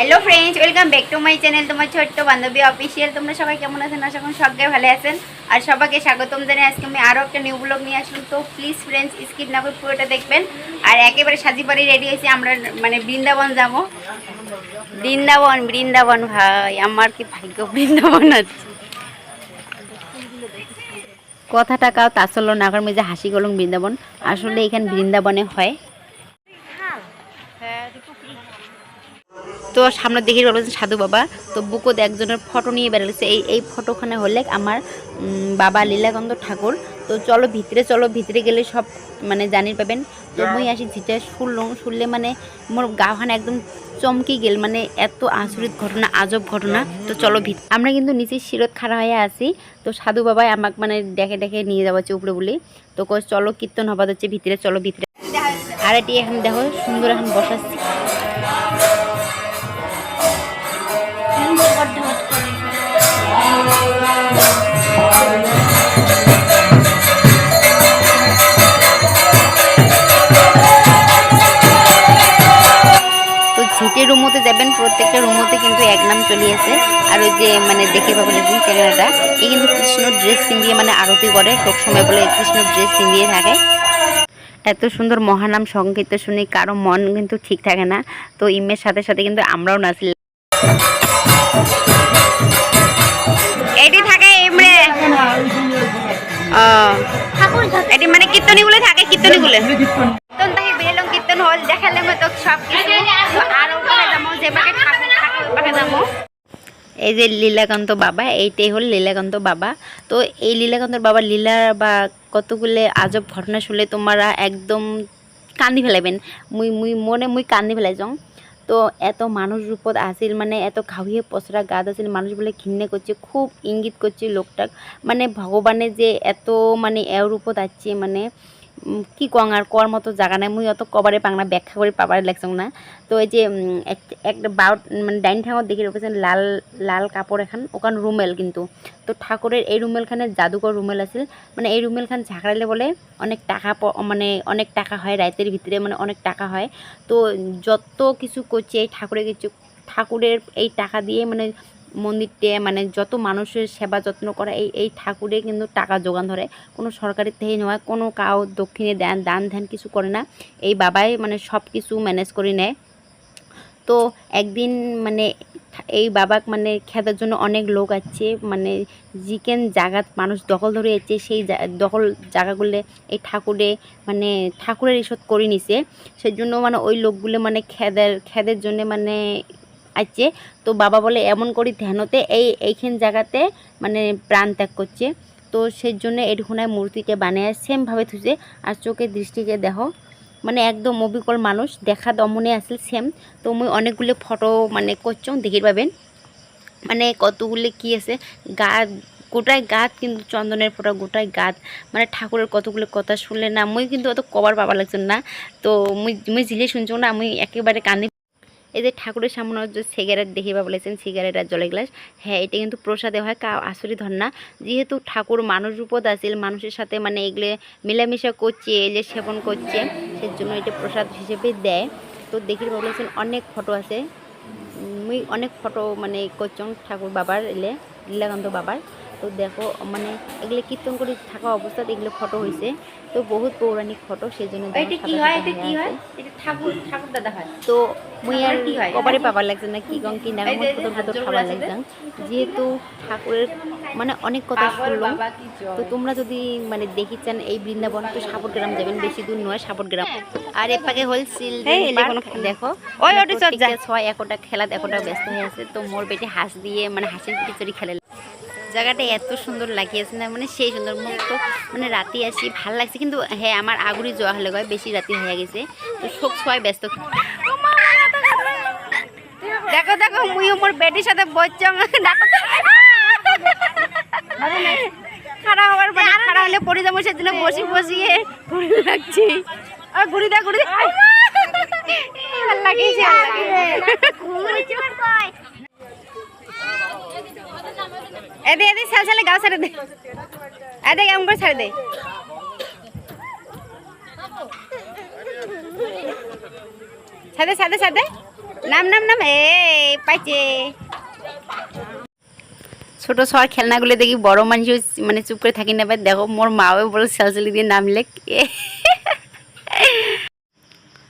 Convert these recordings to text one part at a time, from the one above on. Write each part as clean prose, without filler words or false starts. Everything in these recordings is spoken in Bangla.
Hello friends, welcome back to my channel তোমার ছোট্ট বান্ধবী অফিসিয়াল। তোমরা সবাই কেমন আছেন? আশা করি সবাই ভালো আছেন। আর সবাইকে স্বাগতম জানাই। আজকে আমি আরও একটা নিউ ব্লগ নিয়ে আসলাম। তো প্লিজ ফ্রেন্ডস স্কিপ না করে পুরোটা দেখবেন। আর একেবারে সাজি পাড়ি রেডি হয়েছি, আমরা মানে বৃন্দাবন যাবো। বৃন্দাবন ভাই, আমার কি ভাগ্য বৃন্দাবন আছে। কথাটা কাউ তাসল্য না করে যে হাসি গলং বৃন্দাবন, আসলে এখানে বৃন্দাবনে হয়। তো সামনে দেখে বলছেন সাধু বাবা। তো বুকত একজনের ফটো নিয়ে বেরোচ্ছে। এই ফটোখানে হলে আমার বাবা লীলাকান্ত ঠাকুর। তো চলো ভিতরে গেলে সব মানে জানিয়ে পাবেন। তো মুই আসি যেটা শুনলে মানে মোর গাওখানে একদম চমকে গেল, মানে এত আচরিত ঘটনা, আজব ঘটনা। তো চলো আমরা কিন্তু নিচে শিরত খাড়া হয়ে আছি। তো সাধু বাবাই আমাকে মানে ডেকে নিয়ে যাওয়া হচ্ছে উপরে বলে। তো চলো কীর্তন হবা হচ্ছে ভিতরে, চলো ভিতরে। আর এটি এখন দেখো সুন্দর এখন বসাচ্ছি। ঝিটে রুমতে যাবেন, প্রত্যেকটা রুমতে কিন্তু এক নাম চলিয়েছে। আর ওই যে মানে দেখে পাবেন ক্যামেরাটা, এই কিন্তু কৃষ্ণ ড্রেস পিন্দিয়ে মানে আরতি করে সব সময়, বলে কৃষ্ণ ড্রেস পিন্দিয়ে থাকে। এত সুন্দর মহানাম সংকীর্তন শুনে কারো মন কিন্তু ঠিক থাকে না। তো ইমের সাথে সাথে কিন্তু আমরাও নাচলাম। এটি থাকে ইমরে এটি মানে কীর্তনীগুলো থাকে, কীর্তনীগুলো কীর্তন থেকে বেরোলাম, কীর্তন হল দেখালাম তো সব কিছু। আরো যাবো যেভাবে ঠাকুর যাবো। এই যে লীলাকান্ত বাবা, এইটাই হল লীলাকান্ত বাবা। তো এই লীলাকান্ত বাবা লীলা বা কতগুলো আজব ঘটনা শুনলে তোমরা একদম কান্দি ফেলাইবেন। মুই কান্দি ফেলাই যাও। তো এত মানুষ রূপত আসিল, মানে এত খাওয়িয়ে পচরা গাদ আসিল, মানুষ বলে ঘৃণা করছে, খুব ইঙ্গিত করছে লোকটাক। মানে ভগবানের যে এত মানে এর রূপত আসছে, মানে কি কং আর কর মতো জায়গা নাই। মুই অত কবারে পাংনা ব্যাখ্যা করে পাবার লাগছ না। তো এই যে একটা বাউ মানে ডাইন ঠাকুর দেখে রেখেছেন লাল লাল কাপড় এখন, ওখান রুমেল কিন্তু। তো ঠাকুরের এই রুমেলখানে জাদুকর রুমেল আছিল। মানে এই রুমেলখান ঝাঁকড়াইলে বলে অনেক টাকা, মানে অনেক টাকা হয় রাতের ভিতরে, মানে অনেক টাকা হয়। তো যত কিছু করছে এই ঠাকুরের এই টাকা দিয়ে মানে মন্দিরটে মানে যত মানুষের সেবা যত্ন করা, এই ঠাকুরে কিন্তু টাকা যোগান ধরে। কোনো সরকারের থেকে নয়, কোনো কাউ দক্ষিণে দান ধ্যান কিছু করে না। এই বাবাই মানে সব কিছু ম্যানেজ করে নেয়। তো একদিন মানে এই বাবাক মানে খেদার জন্য অনেক লোক আছে, মানে জিকেন জায়গাত মানুষ দখল ধরে যাচ্ছে। সেই দখল জায়গাগুলো এই ঠাকুরে মানে ঠাকুরের ইসত করে নিছে। সেই জন্য মানে ওই লোকগুলো মানে খেদের জন্য মানে আছে। তো বাবা বলে এমন করি ধ্যানতে এইখান জায়গাতে মানে প্রাণ ত্যাগ করছে। তো সেই জন্য এরকম মূর্তিকে বানিয়ে সেমভাবে থুছে। আর চোখের দৃষ্টিকে দেখো, মানে একদম অবিকল মানুষ দেখা দমনে আসল সেম। তো মুই অনেকগুলো ফটো মানে করছং দেখির পাবেন। মানে কতগুলো কি আছে গাছ, গোটায় গাছ কিন্তু চন্দনের ফোঁটা, গোটায় গাছ। মানে ঠাকুরের কতগুলো কথা শুনলে না মুই কিন্তু অত কবার পাবা লাগছেন না। তো মুই ঝিলে শুনছো না, আমি একেবারে কান্দি। এই যে ঠাকুরের সামনে যে সিগারেট দেখিবা বলেছেন, সিগারেট আর জলের গ্লাস, হ্যাঁ এটা কিন্তু প্রসাদে হয়। আসরি ধর না, যেহেতু ঠাকুর মানুষ রূপত আসিল, মানুষের সাথে মানে এগুলো মেলামেশা করছে, এলে সেবন করছে, সেজন্য এটা প্রসাদ হিসেবে দেয়। তো দেখির বলেছেন অনেক ফটো আছে, মুই অনেক ফটো মানে করছং ঠাকুর বাবার লীলাকান্ত বাবার। তো দেখো মানে এগুলো কীর্তন করে থাকা অবস্থাতে এগুলো ফটো হয়েছে। তো বহুত পৌরাণিক ফটো, সেই জন্য তো মুই আর কবারে পাবার লাগছে না কি কং কি না ফটো খাবার লাগছে, যেহেতু ঠাকুরের মানে অনেক কথা শুনলাম। তো তোমরা যদি মানে দেখি চান এই বৃন্দাবন, তো সাপটগ্রাম যাবেন, বেশি দূর নয় সাপটগ্রাম। আর এপাকে হল দেখো ছয় একটা খেলাত একটা ব্যস্ত হয়ে আছে। তো মোর বেটি হাঁস দিয়ে মানে হাঁসের পিচুরি খেলে। জায়গাটা এত সুন্দর লাগিয়েছে না, মানে সেই সুন্দর। মুখ তো মানে রাতে আসি ভাল লাগছে, কিন্তু হ্যাঁ আমার আগুরি যাওয়া হলে গয় বেশি রাতি হয়ে গেছে। তো সব ছয় ব্যস্ত। দেখো দেখো মুই মোর বেটির সাথে বসছং, খারাপ হওয়ার মানে খারাপ হলে পড়ে যাবো, সেজন্য বসিয়ে ঘুরে লাগছি। আর ঘুরি দে ভাল লাগিয়েছে। এদে সালে গাও ছেড়ে দে, এদে কেমন করে ছেড়ে দে। সাদে নাম এই পাইছে। ছোট সর খেলনাগুলো দেখি বড় মানুষ মানে চুপ করে থাকি না। দেখো মোর মাও বড় সালসালি দিয়ে নামলে।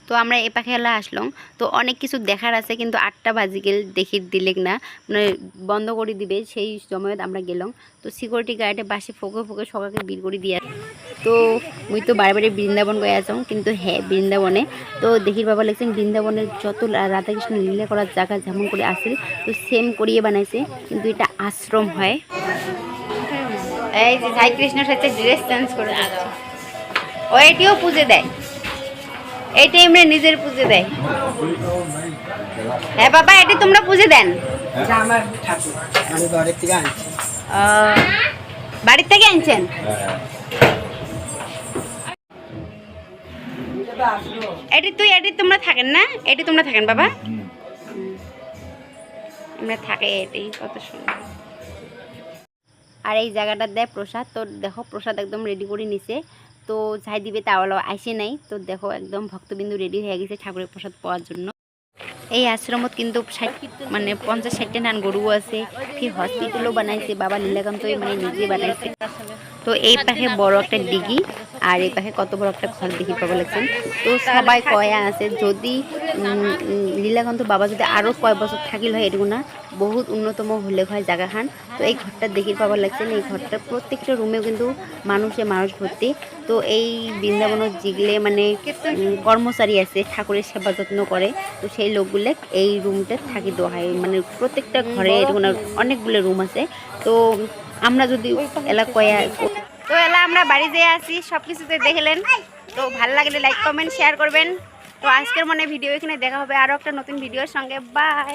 তো আমরা এ পাখে এলা আসলাম। তো অনেক কিছু দেখার আছে, কিন্তু 8টা বাজি গেল দেখি দিলেক না, মানে বন্ধ করে দিবে। সেই সময়ত আমরা গেলাম। তো সিকিউরিটি গার্ডে বাসে ফোকে ফোকে সকালকে বিল করে দিয়ে। তো মুই তো বারে বারে বৃন্দাবন গয়ে আসাম, কিন্তু হ্যাঁ বৃন্দাবনে তো দেখির বাবা লাগছেন বৃন্দাবনের যত রাধাকৃষ্ণ লীলা করার জায়গা যেমন করে আসে তো সেম করিয়ে বানাইছে, কিন্তু এটা আশ্রম হয়। এই যে সাই কৃষ্ণর সাথে ড্রেস চেঞ্জ করে দিচ্ছে। ও এটিও পুজো দেয়, এইটা এমনি নিজের পুজো দেয়। হ্যাঁ বাবা, এটি তোমরা পুজো দেন? বাড়ির থেকে আনছেন? এটি তোমরা থাকেন না? এটি তোমরা থাকেন বাবা? আমরা থাকে, এটি কত সুন্দর। আর এই জায়গাটা দেয় প্রসাদ। তো দেখো প্রসাদ একদম রেডি করে নিছে। তো যাই দিবে তাওয়ালা আসে নাই। তো দেখো একদম ভক্তবিন্দু রেডি হয়ে গেছে ঠাকুরের প্রসাদ পাওয়ার জন্য। এই আশ্রমত কিন্তু 50-60টা নান গরু আছে। ফির হসপিটালও বানাইছে, বাবা লীলাকান্ত মানে নিজে বানাইছে। তো এই পাশে বড় একটা ডিগি, আর এই পাশে কত বড় একটা ঘর দেখি পাবো লাগছেন। তো সবাই কয়া আছে যদি লীলাকান্ত বাবা যদি আরও কয় বছর থাকিল হয় এটুকু না বহুত উন্নতম হলে হয় জায়গা খান। তো এই ঘরটা দেখি পাবার লাগছেন। এই ঘরটা প্রত্যেকটা রুমেও কিন্তু মানুষ ভর্তি। তো এই বৃন্দাবনের যেগুলো মানে কর্মচারী আছে ঠাকুরের সেবা যত্ন করে, তো সেই লোকগুলো এই রুমটা থাকি দেওয়া হয়। মানে প্রত্যেকটা ঘরে এরকম অনেকগুলো রুম আছে। তো আমরা যদি এলা কয়া তো এলা আমরা বাড়ি যেয়ে আসি, সব কিছুতে দেখলেন। তো ভালো লাগলে লাইক কমেন্ট শেয়ার করবেন। তো আজকের মনে ভিডিও এখানে দেখা হবে আরও একটা নতুন ভিডিওর সঙ্গে। বাই।